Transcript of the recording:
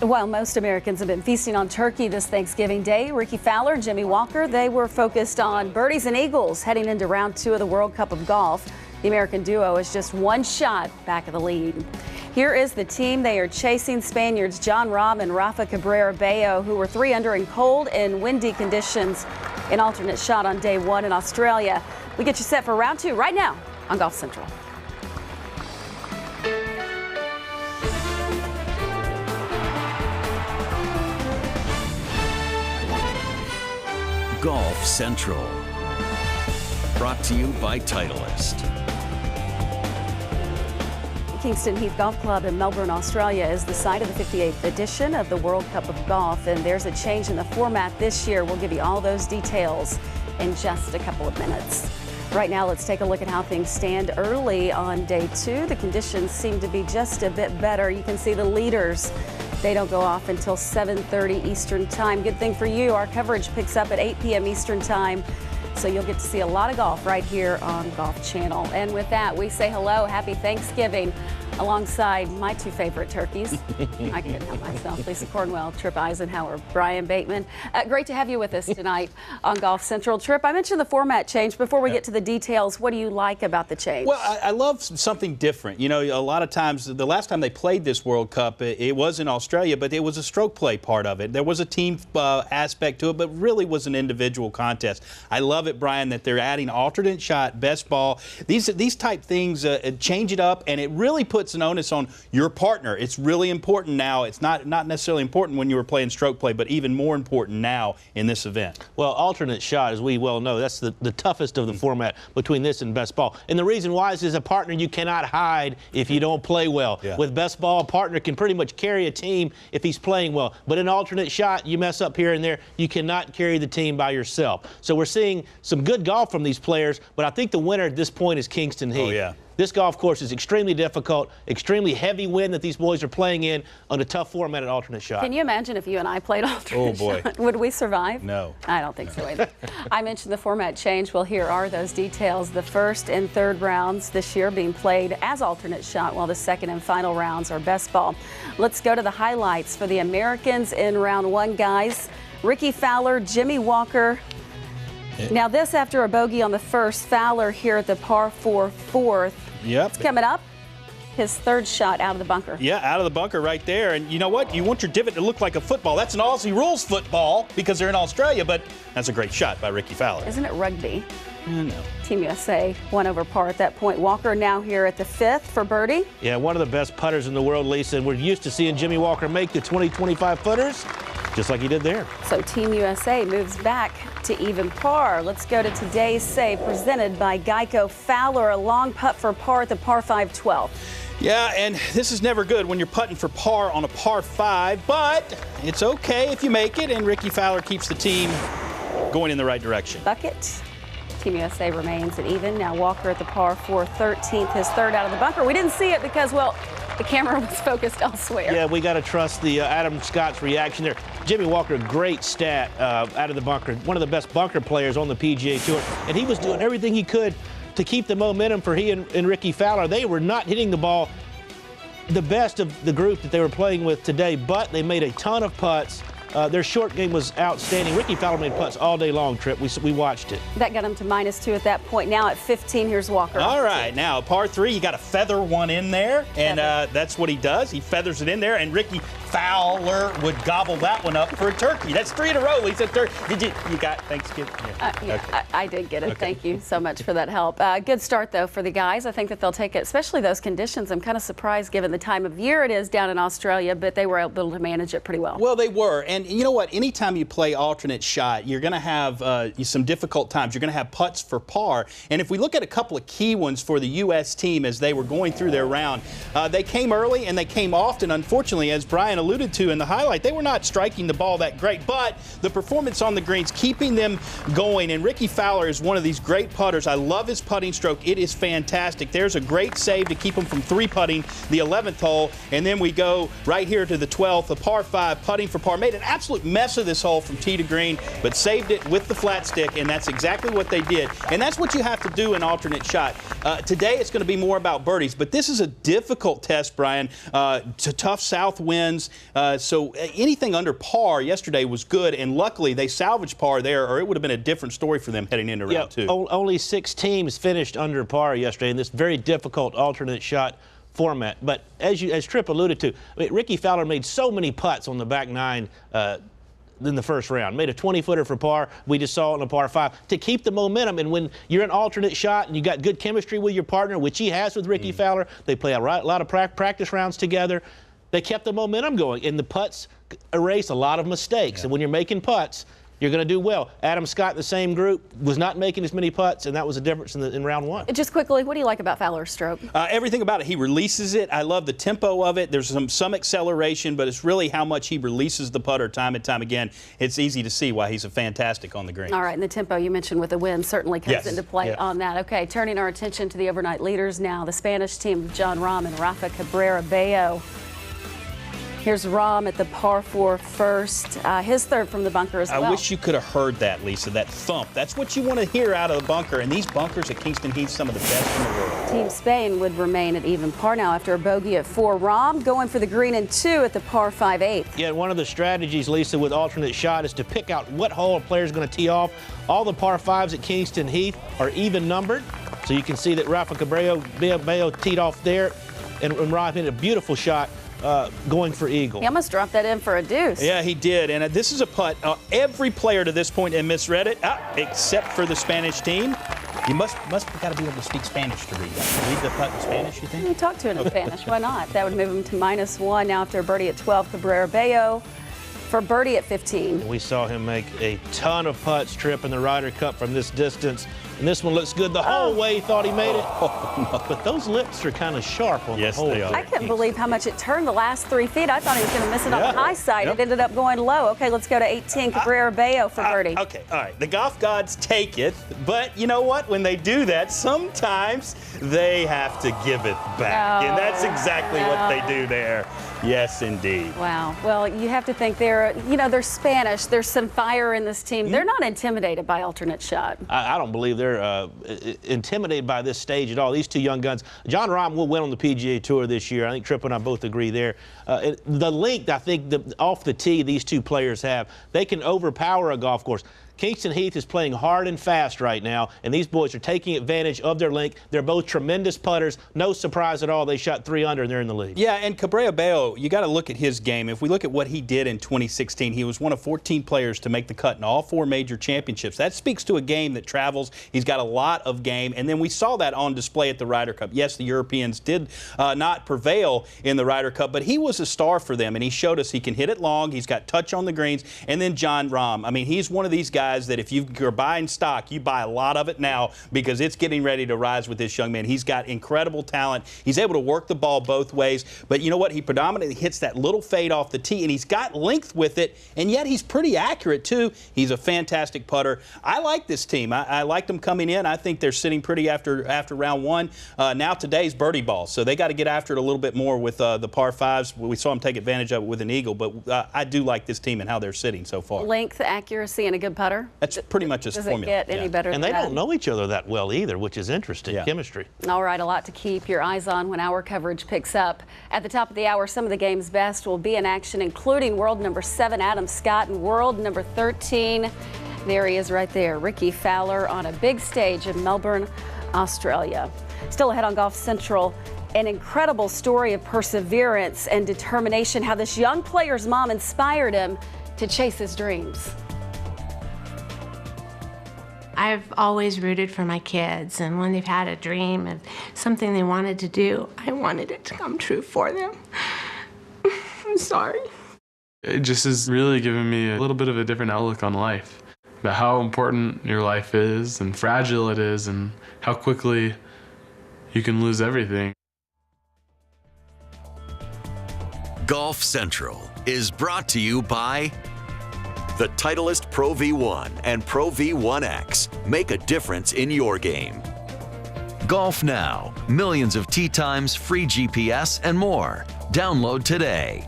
While most Americans have been feasting on turkey this Thanksgiving Day, Rickie Fowler and Jimmy Walker, they were focused on birdies and eagles heading into round 2 of the World Cup of Golf. The American duo is just one shot back of the lead. Here is the team they are chasing: Spaniards Jon Rahm and Rafa Cabrera Bello, who were 3 under in cold and windy conditions. An alternate shot on day 1 in Australia. We get you set for round 2 right now on Golf Central. Golf Central, brought to you by Titleist. Kingston Heath Golf Club in Melbourne, Australia is the site of the 58th edition of the World Cup of Golf, and there's a change in the format this year. We'll give you all those details in just a couple of minutes. Right now, let's take a look at how things stand early on day 2. The conditions seem to be just a bit better. You can see the leaders. They don't go off until 7:30 Eastern Time. Good thing for you, our coverage picks up at 8 p.m. Eastern Time, so you'll get to see a lot of golf right here on Golf Channel. And with that, we say hello, happy Thanksgiving, alongside my 2 favorite turkeys. I couldn't help myself. Lisa Cornwell, Trip Eisenhower, Brian Bateman. Great to have you with us tonight on Golf Central. Trip, I mentioned the format change. Before we get to the details, what do you like about the change? Well, I love something different. You know, a lot of times, the last time they played this World Cup, it was in Australia, but it was a stroke play part of it. There was a team aspect to it, but really was an individual contest. I love it, Brian, that they're adding alternate shot, best ball. These type things change it up, and it really puts an onus on your partner. It's really important now. It's not necessarily important when you were playing stroke play, but even more important now in this event. Well, alternate shot, as we well know, that's the toughest of the format between this and best ball. And the reason why is, as a partner, you cannot hide if you don't play well. Yeah. With best ball, a partner can pretty much carry a team if he's playing well. But in alternate shot, you mess up here and there, you cannot carry the team by yourself. So we're seeing some good golf from these players, but I think the winner at this point is Kingston Heath. Oh, yeah. This golf course is extremely difficult, extremely heavy wind that these boys are playing in on a tough format at alternate shot. Can you imagine if you and I played alternate Oh, boy. shot? Would we survive? No. I don't think so either. I mentioned the format change. Well, here are those details. The first and third rounds this year being played as alternate shot, while the second and final rounds are best ball. Let's go to the highlights for the Americans in round 1, guys. Rickie Fowler, Jimmy Walker. Now this after a bogey on the first. Fowler here at the par 4 fourth. Yep. It's coming up. His third shot out of the bunker. Yeah, out of the bunker right there. And you know what? You want your divot to look like a football. That's an Aussie rules football because they're in Australia, but that's a great shot by Rickie Fowler. Isn't it rugby? No. Team USA 1 over par at that point. Walker now here at the 5th for birdie. Yeah, one of the best putters in the world, Lisa, and we're used to seeing Jimmy Walker make the 20-25 footers, just like he did there. So Team USA moves back to even par. Let's go to today's save presented by Geico. Fowler, a long putt for par at the par 5 12. Yeah, and this is never good when you're putting for par on a par 5, but it's okay if you make it, and Rickie Fowler keeps the team going in the right direction. Bucket. Team USA remains at even. Now Walker at the par 4 13th, his third out of the bunker. We didn't see it because, well, the camera was focused elsewhere. Yeah, we got to trust the Adam Scott's reaction there. Jimmy Walker, great stat out of the bunker. One of the best bunker players on the PGA Tour. And he was doing everything he could to keep the momentum for he and Rickie Fowler. They were not hitting the ball the best of the group that they were playing with today, but they made a ton of putts. Their short game was outstanding. Rickie Fowler made putts all day long, Trip. We watched it. That got him to -2 at that point. Now at 15, here's Walker. All right, now par 3, you got to feather one in there, and that's what he does. He feathers it in there, and Rickie Fowler would gobble that one up for a turkey. That's 3 in a row, Lisa. You got Thanksgiving? Yeah, Okay. I did get it. Okay. Thank you so much for that help. Good start, though, for the guys. I think that they'll take it, especially those conditions. I'm kind of surprised given the time of year it is down in Australia, but they were able to manage it pretty well. Well, they were. And you know what? Anytime you play alternate shot, you're going to have some difficult times. You're going to have putts for par. And if we look at a couple of key ones for the U.S. team as they were going through their round, they came early and they came often. Unfortunately, as Brian alluded to in the highlight, they were not striking the ball that great. But the performance on the greens, keeping them going. And Rickie Fowler is one of these great putters. I love his putting stroke. It is fantastic. There's a great save to keep him from 3-putting the 11th hole. And then we go right here to the 12th, a par 5, putting for par. Made an absolute mess of this hole from tee to green, but saved it with the flat stick, and that's exactly what they did. And that's what you have to do in alternate shot. Today it's going to be more about birdies, but this is a difficult test, Brian. To tough south winds, so anything under par yesterday was good, and luckily they salvaged par there, or it would have been a different story for them heading into round two. Only 6 teams finished under par yesterday in this very difficult alternate shot format. But as Tripp alluded to, I mean, Ricky Fowler made so many putts on the back 9 in the first round. Made a 20-footer for par. We just saw it in a par 5 to keep the momentum. And when you're an alternate shot and you got good chemistry with your partner, which he has with Ricky Fowler, they play a lot of practice rounds together. They kept the momentum going, and the putts erase a lot of mistakes. And when you're making putts, you're going to do well. Adam Scott in the same group was not making as many putts, and that was a difference in round 1. Just quickly, what do you like about Fowler's stroke? Everything about it. He releases it. I love the tempo of it. There's some acceleration, but it's really how much he releases the putter time and time again. It's easy to see why he's a fantastic on the green. All right, and the tempo you mentioned with the wind certainly comes into play on that. Okay, turning our attention to the overnight leaders now. The Spanish team, Jon Rahm and Rafa Cabrera Bello. Here's Rahm at the par 4 first. His third from the bunker as well. I wish you could have heard that, Lisa, that thump. That's what you want to hear out of the bunker. And these bunkers at Kingston Heath, some of the best in the world. Team Spain would remain at even par now after a bogey at 4. Rahm going for the green in 2 at the par 5/8. Yeah, one of the strategies, Lisa, with alternate shot is to pick out what hole a player's going to tee off. All the par 5s at Kingston Heath are even numbered. So you can see that Rafa Cabrera Bello teed off there, and Rahm hit a beautiful shot. Going for eagle. He almost dropped that in for a deuce. Yeah, he did. And this is a putt. Every player to this point has misread it, except for the Spanish team. You must got to be able to speak Spanish to read that. Read the putt in Spanish, you think? You talk to him in Spanish. Why not? That would move him to -1 now after a birdie at 12. Cabrera Bello for birdie at 15. We saw him make a ton of putts, Tripp, in the Ryder Cup from this distance. And this one looks good the whole way. He thought he made it. But those lips are kind of sharp on the whole. They are. I couldn't believe how much it turned the last 3 feet. I thought he was going to miss it on the high side. It ended up going low. Okay, let's go to 18. Cabrera Bello for birdie. Okay, all right. The golf gods take it. But you know what? When they do that, sometimes they have to give it back. And that's exactly what they do there. Yes, indeed. Wow. Well, you have to think they're Spanish. There's some fire in this team. They're not intimidated by alternate shot. I don't believe they're intimidated by this stage at all. These two young guns. Jon Rahm will win on the PGA Tour this year. I think Tripp and I both agree there. The length, I think, off the tee these two players have, they can overpower a golf course. Kingston Heath is playing hard and fast right now, and these boys are taking advantage of their length. They're both tremendous putters. No surprise at all. They shot 3 under, and they're in the lead. Yeah, and Cabrera Bello, you got to look at his game. If we look at what he did in 2016, he was one of 14 players to make the cut in all 4 major championships. That speaks to a game that travels. He's got a lot of game, and then we saw that on display at the Ryder Cup. Yes, the Europeans did not prevail in the Ryder Cup, but he was a star for them, and he showed us he can hit it long. He's got touch on the greens. And then Jon Rahm. I mean, he's one of these guys that if you're buying stock, you buy a lot of it now because it's getting ready to rise with this young man. He's got incredible talent. He's able to work the ball both ways. But you know what? He predominantly hits that little fade off the tee, and he's got length with it, and yet he's pretty accurate, too. He's a fantastic putter. I like this team. I like them coming in. I think they're sitting pretty after round 1. Now today's birdie ball, so they got to get after it a little bit more with the par 5s. We saw them take advantage of it with an eagle, but I do like this team and how they're sitting so far. Length, accuracy, and a good putter. That's pretty much his formula. Does it get any better than that? And they that? don't know each other that well either, which is interesting. Chemistry. All right, a lot to keep your eyes on when our coverage picks up. At the top of the hour, some of the game's best will be in action, including world number 7, Adam Scott, and world number 13. There he is right there, Ricky Fowler, on a big stage in Melbourne, Australia. Still ahead on Golf Central, an incredible story of perseverance and determination, how this young player's mom inspired him to chase his dreams. I've always rooted for my kids, and when they've had a dream of something they wanted to do, I wanted it to come true for them. I'm sorry. It just has really given me a little bit of a different outlook on life, about how important your life is and fragile it is and how quickly you can lose everything. Golf Central is brought to you by the Titleist Pro V1 and Pro V1X. Make a difference in your game. Golf Now, millions of tee times, free GPS, and more. Download today.